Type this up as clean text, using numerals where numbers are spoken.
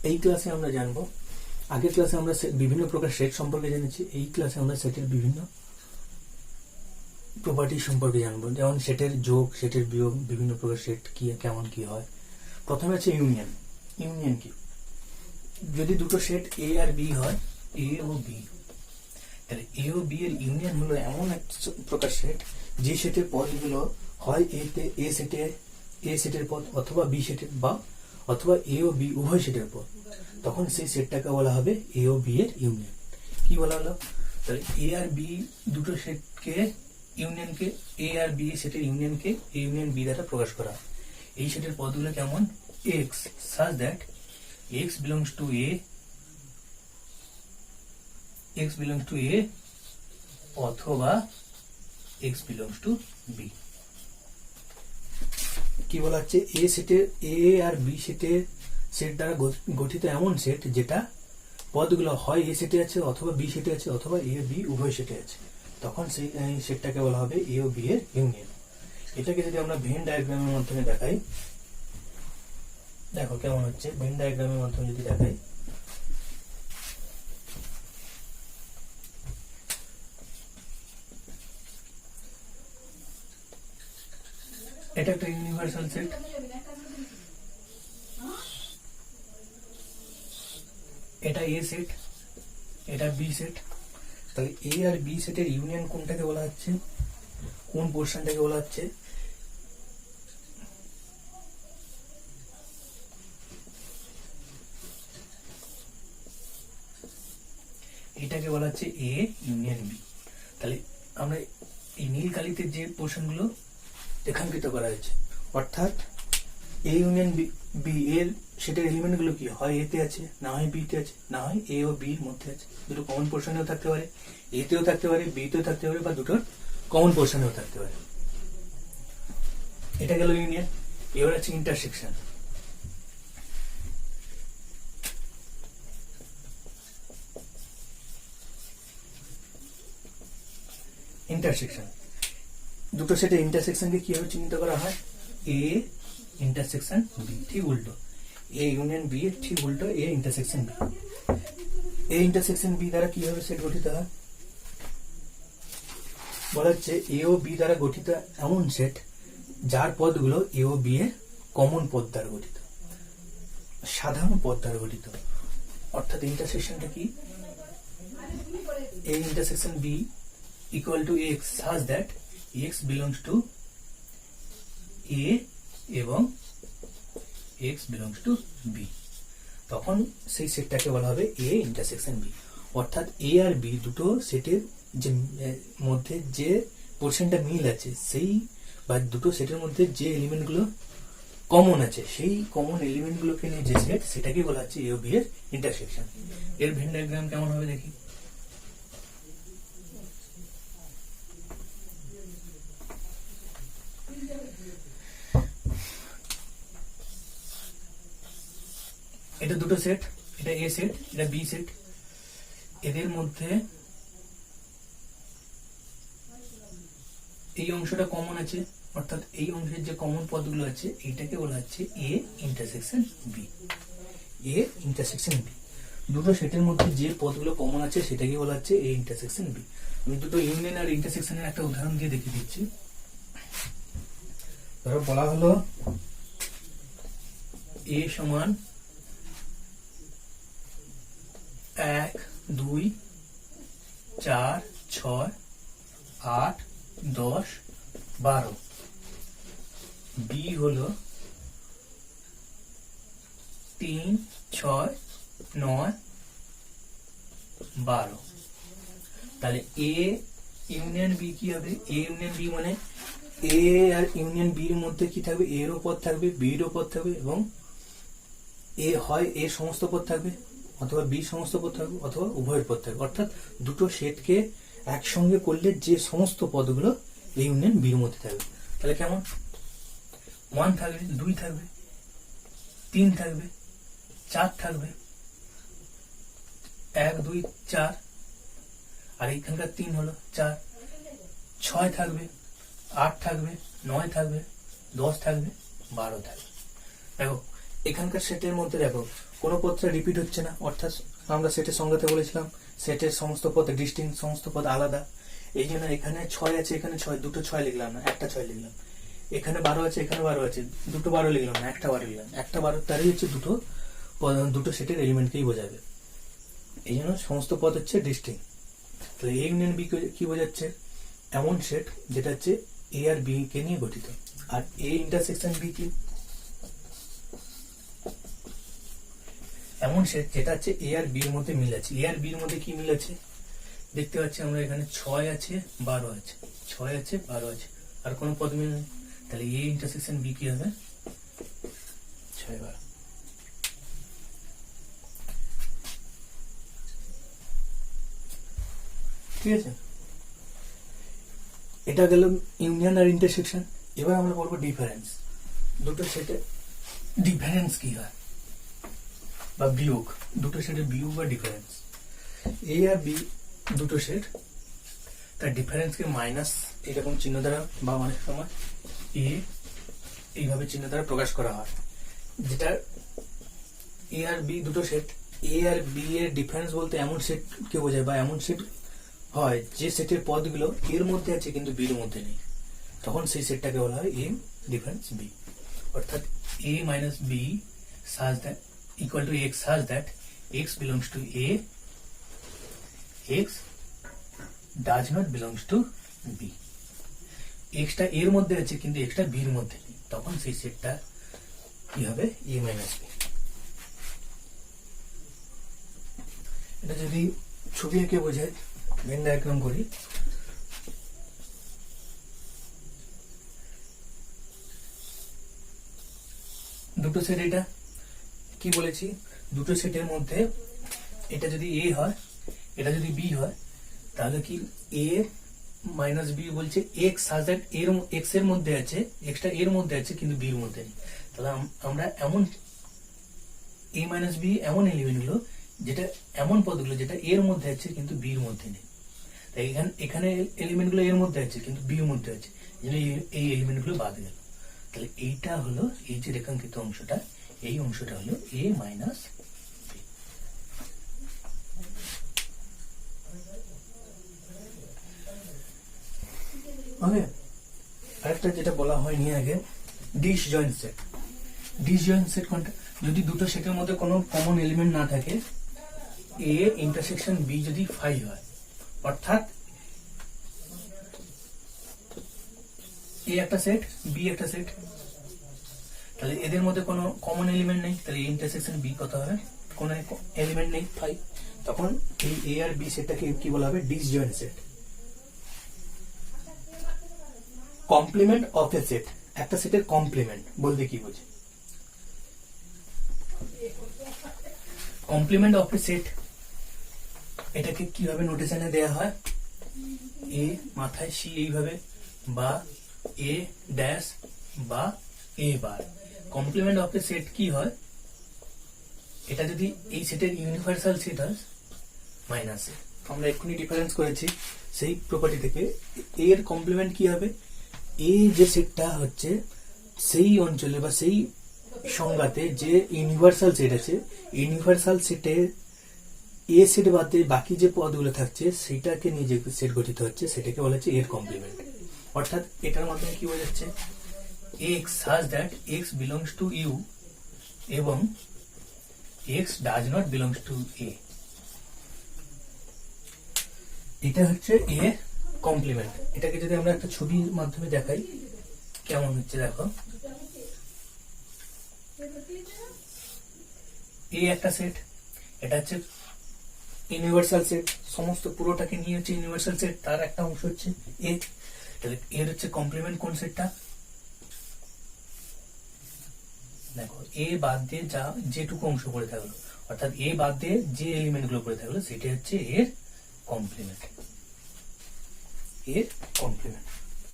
এই ক্লাসে আমরা জানবো, আগের ক্লাসে আমরা বিভিন্ন প্রকার সেট সম্পর্কে জেনেছি। এই ক্লাসে আমরা সেটের বিভিন্ন প্রপার্টি সম্পর্কে জানবো, যেমন সেটের যোগ, সেটের বিয়োগ, বিভিন্ন প্রকার সেট কি কেমন কি হয়। প্রথমে আছে ইউনিয়ন। ইউনিয়ন কি? যদি দুটো সেট এ আর বি হয়, এ ও বি, তাহলে এ ও বি এর ইউনিয়ন হলো এমন এক প্রকার সেট যে সেটের পদগুলো হয় এ সেটের পদ অথবা বি সেটের বা অথবা এ ও বি উভয় সেটের পদ। তখন সেই সেটটাকে বলা হবে এ ও বি এর ইউনিয়ন। কি বলা হলো? তাহলে এ আর বি দুটো সেটকে ইউনিয়নকে, এ আর বি সেটের ইউনিয়নকে এ ইউনিয়ন বি দ্বারা প্রকাশ করা। এই সেটের পদগুলো কেমন? X such that x belongs to a, x belongs to a অথবা x belongs to b। কি বলা হচ্ছে? এ সেটের, এ আর বি সেটের সেট দ্বারা গঠিত এমন সেট যেটা পদগুলো হয় এ সেটে আছে অথবা বি সেটে আছে অথবা এ বি উভয় সেটে আছে। তখন সেই সেটটাকে বলা হবে এ ও বি এর ইউনিয়ন। এটাকে যদি আমরা ভেন ডায়াগ্রামের মাধ্যমে দেখাই, দেখো কেমন হচ্ছে। ভেন ডায়াগ্রামের মাধ্যমে যদি দেখাই, এটা একটা ইউনিভার্সাল সেট, এটা এ সেট, এটা বি সেট। তাহলে এ আর বি সেটের ইউনিয়ন কোনটাকে বলা হচ্ছে? কোন পোর্শনটাকে বলা হচ্ছে? এটাকে বলা হচ্ছে এ ইউনিয়ন বি। তাহলে আমরা এই নীল কালিতে যে পোর্শন গুলো রেখাঙ্কিত করা হয়েছে, অর্থাৎ এ ইউনিয়ন বি এর সেটার এলিমেন্ট গুলো কি হয় এ তে আছে, না হয় বি তে আছে, না হয় এ ও বি এর মধ্যে আছে। দুটো কমন পোর্শনেও থাকতে পারে, এ তেও থাকতে পারে, বি তেও থাকতে পারে, বা দুটোর কমন পোর্শনেও থাকতে পারে। এটা গেল ইউনিয়ন। এবার আছে ইন্টারসেকশন। ইন্টারসেকশন, দুটো সেটের ইন্টারসেকশনকে কিভাবে চিহ্নিত করা হয়? এ ইন্টারসেকশন বি, ঠিক উল্টো। এ ইউনিয়ন বি এর ঠিক উল্টো A intersection B. A intersection B দ্বারা কিভাবে সেট গঠিত হয়? বলা হচ্ছে এ ও বি দ্বারা গঠিত এমন সেট যার পদগুলো এ ও বি এর কমন পদ দ্বারা গঠিত, সাধারণ পদ দ্বারা গঠিত। অর্থাৎ ইন্টারসেকশনটা কি? A intersection B equal to x such that x belongs to a এবং x belongs to b। তখন সেই সেটটাকে বলা হবে a ইন্টারসেকশন b। অর্থাৎ a আর b দুটো সেটের যে মধ্যে যে পোর্শনটা মিল আছে, সেই বা দুটো সেটের মধ্যে যে এলিমেন্ট গুলো কমন আছে, সেই কমন এলিমেন্ট গুলোকে নিয়ে যে সেট, সেটাকে বলা হচ্ছে a ও b এর ইন্টারসেকশন। এর ভেন ডায়াগ্রাম কেমন হবে দেখি। এটা দুটো সেট, এটা এ সেট, এটা বি সেট। এদের মধ্যে এই অংশটা কমন আছে, অর্থাৎ এই অংশের যে কমন পদগুলো আছে এইটাকে বলা হচ্ছে A intersection B. A intersection B, দুটো সেটের মধ্যে যে পদগুলো কমন আছে সেটাকে বলা হচ্ছে এ ইন্টারসেকশন বি। আমি দুটো ইউনিয়ন আর ইন্টারসেকশনের একটা উদাহরণ দিয়ে দেখিয়ে দিচ্ছি। ধরো বলা হলো এ সমান 1 2 4 6 8 10 12, বি হলো 3 6 9 12। তাহলে এ ইউনিয়ন বি কি হবে? এ ইউনিয়ন বি মানে এ আর ইউনিয়ন বি এর মধ্যে কি থাকবে? এর ও পদ থাকবে, বি এর ও পদ থাকবে, এবং এ হয় এর সমস্ত পদ থাকবে অথবা বি সমস্ত পদ থাকবে অথবা উভয়ের পদ থাকবে। অর্থাৎ দুটো সেটকে একসঙ্গে করলে যে সমস্ত পদগুলো এই ইউনিয়ন বি এর মধ্যে থাকবে। তাহলে কেমন? 1 থাকবে, 2 থাকবে, 3 থাকবে, 4 থাকবে, 1 2 4, আর এইখানকার 3 হলো 4, 6 থাকবে, 8 থাকবে, 9 থাকবে, 10 থাকবে, 12 থাকবে। দেখো এখানকার সেটের মধ্যে দেখো কোনো পদটা রিপিট হচ্ছে না, অর্থাৎ আমরা সেটের সংজ্ঞাতে বলেছিলাম সেটের সমস্ত পদ ডিস্টিংক্ট, সমস্ত পদ আলাদা। এই জন্য এখানে 6 আছে, এখানে 6, দুটো 6 লিখলাম না, একটা 6 লিখলাম। এখানে 12 আছে, এখানে 12 আছে, দুটো 12 লিখলাম না, একটা 12 লিখলাম। একটা 12 তারই হচ্ছে দুটো সেটের এলিমেন্টকেই বোঝাবে। এই জন্য সমস্ত পদ হচ্ছে ডিস্টিংক্ট। তাহলে এ ইউনিয়ন বি কি বোঝাচ্ছে? এমন সেট যেটা হচ্ছে এ আর বি কে নিয়ে গঠিত। আর এ ইন্টারসেকশন বি কি? এমন সেট যেটা হচ্ছে এ আর বি এর মধ্যে মিল আছে। এ আর বি এর মধ্যে কি মিল আছে দেখতে পাচ্ছি আমরা, এখানে 6 আছে, 12 আছে, 6 আছে, 12 আছে, আর কোনো পদ মিল নেই। তাহলে এ ইন্টারসেকশন বি কি হবে? 6, 12। ঠিক আছে, এটা গেল ইউনিয়ন আর ইন্টারসেকশন। এবার আমরা বলবো ডিফারেন্স। দুটো সেটে ডিফারেন্স কি হয় বা বিয়োগ, দুটো সেটের বিয়োগ বা ডিফারেন্স। এ আর বি দুটো সেট, তার ডিফারেন্সকে মাইনাস এরকম চিহ্ন দ্বারা বা অনেক সময় এ এইভাবে চিহ্ন দ্বারা প্রকাশ করা হয়। যেটা এ আর বি দুটো সেট, এ আর বি এর ডিফারেন্স বলতে এমন সেট কে বোঝায় বা এমন সেট হয় যে সেটের পদগুলো এর মধ্যে আছে কিন্তু বির মধ্যে নেই, তখন সেই সেটটাকে বলা হয় এ ডিফারেন্স বি। অর্থাৎ a minus b such that equal to x such that x belongs to a, x does not belongs to b। x টা এর মধ্যে আছে কিন্তু x টা b এর মধ্যে নেই, তখন সেই সেটটা কি হবে? a minus b। এটা যদি ছবি এঁকে বোঝায়, ভেন ডায়াগ্রাম করি। দুটো সেট, এটা কি বলেছি, দুটো সেটের মধ্যে এটা যদি এ হয়, এটা যদি বি হয়, তাহলে কি এ মাইনাস বি বলছে এক্স সাজ দ্যাট এর এক্স এর মধ্যে আছে, এক্সটা এর মধ্যে আছে কিন্তু বি এর মধ্যে নেই। তাহলে আমরা এমন এ মাইনাস বি এমন এলিমেন্ট গুলো যেটা এমন পদগুলো যেটা এর মধ্যে আছে কিন্তু বি এর মধ্যে নেই। তাই এখানে এলিমেন্ট গুলো এর মধ্যে আছে কিন্তু বি এর মধ্যে আছে, এই এলিমেন্ট গুলো বাদ গেল। তাহলে এইটা হলো এই যে রেখাঙ্কিত অংশটা, এই অংশটা হলো এ মাইনাস বি। ওকে, আরেকটা যেটা বলা হয়নি আগে, ডিসজয়েন্ট সেট। ডিসজয়েন্ট সেট কোনটা? যদি দুটো সেটের মধ্যে কোনো কমন এলিমেন্ট না থাকে, এ ইন্টারসেকশন বি যদি 5 হয়, অর্থাৎ এ একটা সেট, বি একটা সেট, তাহলে এদের মধ্যে কোনো কমন এলিমেন্ট নেই, তাহলে ইন্টারসেকশন বি কত হবে? কোনো এলিমেন্ট নেই 5, তখন এই এ আর বি সেটটাকে কি বলা হবে? Disjoint set. Complement of A set, একটা সেটের কমপ্লিমেন্ট বলতে কি বোঝে? কমপ্লিমেন্ট অফ এ সেট এটাকে কিভাবে নোটেশনে দেয়া হয়? এ মাথায় সি এইভাবে, বা এ ড্যাশ বা এ বার। কমপ্লিমেন্ট অফ এ সেট কি হয়? এটা যদি এই সেটের ইউনিভার্সাল সেট হয় মাইনাস এ, আমরা এক্ষুনি ডিফারেন্স করেছি সেই প্রপার্টি থেকে। এর কমপ্লিমেন্ট কি হবে? এ যে সেটটা হচ্ছে সেই অঞ্চলে বা সেই সংজ্ঞাতে যে ইউনিভার্সাল সেট আছে, ইউনিভার্সাল সেটে এ সেট বাদে বাকি যে পদগুলো থাকছে সেটাকে নিয়ে যে সেট গঠিত হচ্ছে সেটাকে বলা হচ্ছে এর কমপ্লিমেন্ট। অর্থাৎ এটার মাধ্যমে কি বোঝাচ্ছে? x such that x belongs to u এবং x does not belongs to a, এটা হচ্ছে এ কমপ্লিমেন্ট। এটাকে যদি আমরা একটা ছবির মাধ্যমে দেখাই কেমন হচ্ছে দেখো। এ একটা সেট, এটা হচ্ছে ইউনিভার্সাল সেট, সমস্ত পুরোটাকে নিয়ে হচ্ছে ইউনিভার্সাল সেট, তার একটা অংশ হচ্ছে এ। তাহলে এর হচ্ছে কমপ্লিমেন্ট কোন সেটটা? দেখো এ বাদ দিয়ে যা যেটুকু অংশ পড়ে থাকলো, অর্থাৎ এ বাদ দিয়ে যে এলিমেন্ট গুলো পড়ে থাকলো সেটা হচ্ছে এর কমপ্লিমেন্ট। এর কমপ্লিমেন্ট।